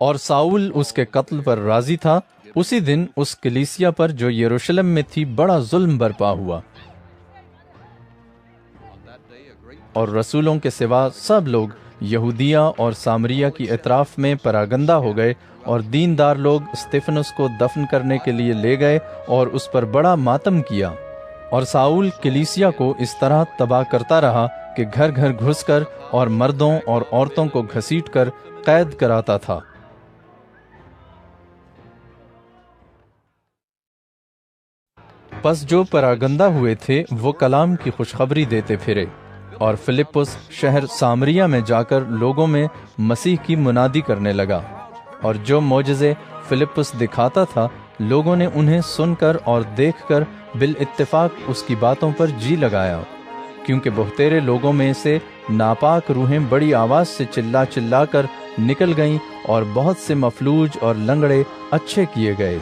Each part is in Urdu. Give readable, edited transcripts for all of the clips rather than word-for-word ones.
اور ساؤل اس کے قتل پر راضی تھا۔ اسی دن اس کلیسیا پر جو یروشلم میں تھی بڑا ظلم برپا ہوا، اور رسولوں کے سوا سب لوگ یہودیہ اور سامریہ کی اطراف میں پراگندہ ہو گئے، اور دیندار لوگ استفانوس کو دفن کرنے کے لیے لے گئے اور اس پر بڑا ماتم کیا۔ اور ساؤل کلیسیا کو اس طرح تباہ کرتا رہا کہ گھر گھر گھس کر اور مردوں اور عورتوں کو گھسیٹ کر قید کراتا تھا۔ پس جو پراگندہ ہوئے تھے وہ کلام کی خوشخبری دیتے پھرے، اور فلپس شہر سامریہ میں جا کر لوگوں میں مسیح کی منادی کرنے لگا، اور جو معجزے فلپس دکھاتا تھا لوگوں نے انہیں سن کر اور دیکھ کر بالاتفاق اس کی باتوں پر جی لگایا، کیونکہ بہتیرے لوگوں میں سے ناپاک روحیں بڑی آواز سے چلا چلا کر نکل گئیں، اور بہت سے مفلوج اور لنگڑے اچھے کیے گئے،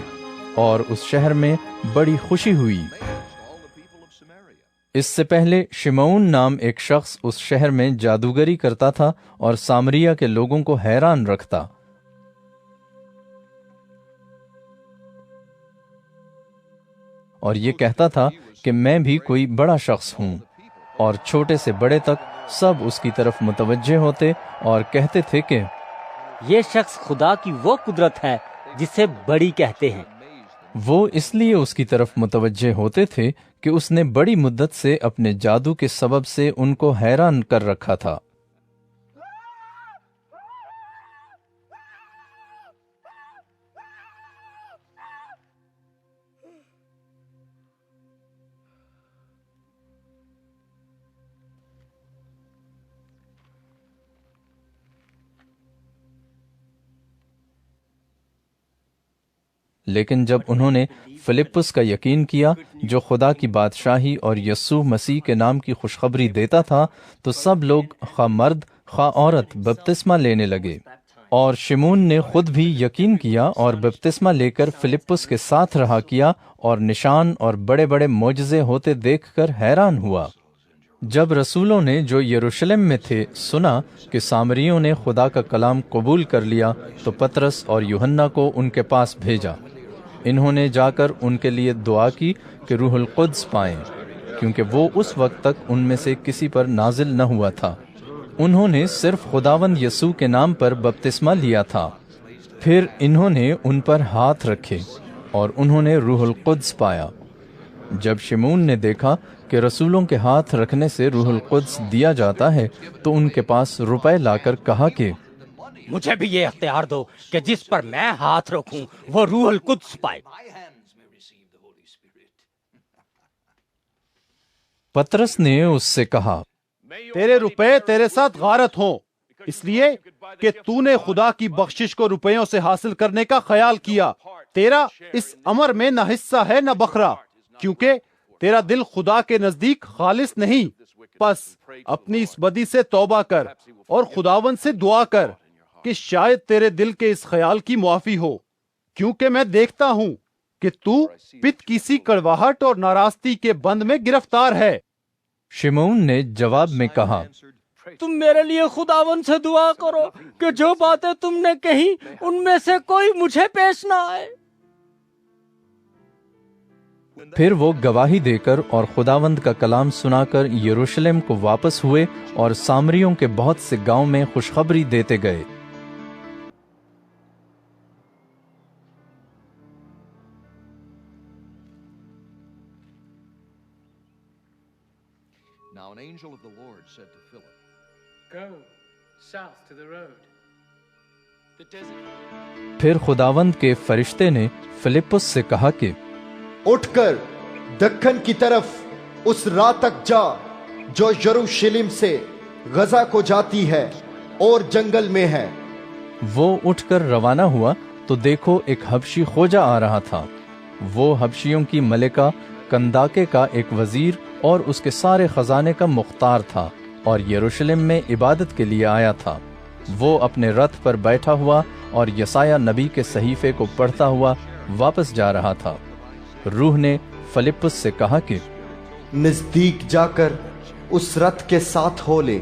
اور اس شہر میں بڑی خوشی ہوئی۔ اس سے پہلے شمعون نام ایک شخص اس شہر میں جادوگری کرتا تھا اور سامریہ کے لوگوں کو حیران رکھتا۔ اور یہ کہتا تھا کہ میں بھی کوئی بڑا شخص ہوں، اور چھوٹے سے بڑے تک سب اس کی طرف متوجہ ہوتے اور کہتے تھے کہ یہ شخص خدا کی وہ قدرت ہے جسے بڑی کہتے ہیں۔ وہ اس لیے اس کی طرف متوجہ ہوتے تھے کہ اس نے بڑی مدت سے اپنے جادو کے سبب سے ان کو حیران کر رکھا تھا۔ لیکن جب انہوں نے فلپس کا یقین کیا جو خدا کی بادشاہی اور یسوع مسیح کے نام کی خوشخبری دیتا تھا، تو سب لوگ خواہ مرد خواہ عورت بپتسمہ لینے لگے۔ اور شمعون نے خود بھی یقین کیا اور بپتسمہ لے کر فلپس کے ساتھ رہا کیا، اور نشان اور بڑے بڑے معجزے ہوتے دیکھ کر حیران ہوا۔ جب رسولوں نے جو یروشلم میں تھے سنا کہ سامریوں نے خدا کا کلام قبول کر لیا، تو پطرس اور یوحنا کو ان کے پاس بھیجا۔ انہوں نے جا کر ان کے لیے دعا کی کہ روح القدس پائیں، کیونکہ وہ اس وقت تک ان میں سے کسی پر نازل نہ ہوا تھا۔ انہوں نے صرف خداوند یسوع کے نام پر بپتسمہ لیا تھا۔ پھر انہوں نے ان پر ہاتھ رکھے اور انہوں نے روح القدس پایا۔ جب شمعون نے دیکھا کہ رسولوں کے ہاتھ رکھنے سے روح القدس دیا جاتا ہے، تو ان کے پاس روپے لا کر کہا کہ مجھے بھی یہ اختیار دو کہ جس پر میں ہاتھ رکھوں وہ روح القدس پائے۔ پطرس نے اس سے کہا، تیرے روپے تیرے ساتھ غارت ہوں، اس لیے کہ تو نے خدا کی بخشش کو روپیوں سے حاصل کرنے کا خیال کیا۔ تیرا اس امر میں نہ حصہ ہے نہ بکھرا، کیونکہ تیرا دل خدا کے نزدیک خالص نہیں۔ پس اپنی اس بدی سے توبہ کر اور خداوند سے دعا کر کہ شاید تیرے دل کے اس خیال کی معافی ہو، کیونکہ میں دیکھتا ہوں کہ تو پت کسی کڑواہٹ اور ناراستی کے بند میں گرفتار ہے۔ شمعون نے جواب میں کہا، تم میرے لیے خداوند سے دعا کرو کہ جو باتیں تم نے کہی ان میں سے کوئی مجھے پیش نہ آئے۔ پھر وہ گواہی دے کر اور خداوند کا کلام سنا کر یروشلم کو واپس ہوئے، اور سامریوں کے بہت سے گاؤں میں خوشخبری دیتے گئے۔ Now an angel of the Lord said to Philip, Go south to the road. The desert. پھر خداوند کے فرشتے نے فلپس سے کہا کہ اٹھ کر دکن کی طرف اس راہ تک جا جو یروشلم سے غزہ کو جاتی ہے اور جنگل میں ہے۔ وہ اٹھ کر روانہ ہوا تو دیکھو ایک حبشی خوجہ آ رہا تھا۔ وہ حبشیوں کی ملکہ کنداکے کا ایک وزیر اور اس کے سارے خزانے کا مختار تھا، اور یروشلم میں عبادت کے لیے آیا تھا۔ وہ اپنے رتھ پر بیٹھا ہوا اور یسایہ نبی کے صحیفے کو پڑھتا ہوا واپس جا رہا تھا۔ روح نے فلپس سے کہا کہ نزدیک جا کر اس رتھ کے ساتھ ہو لے۔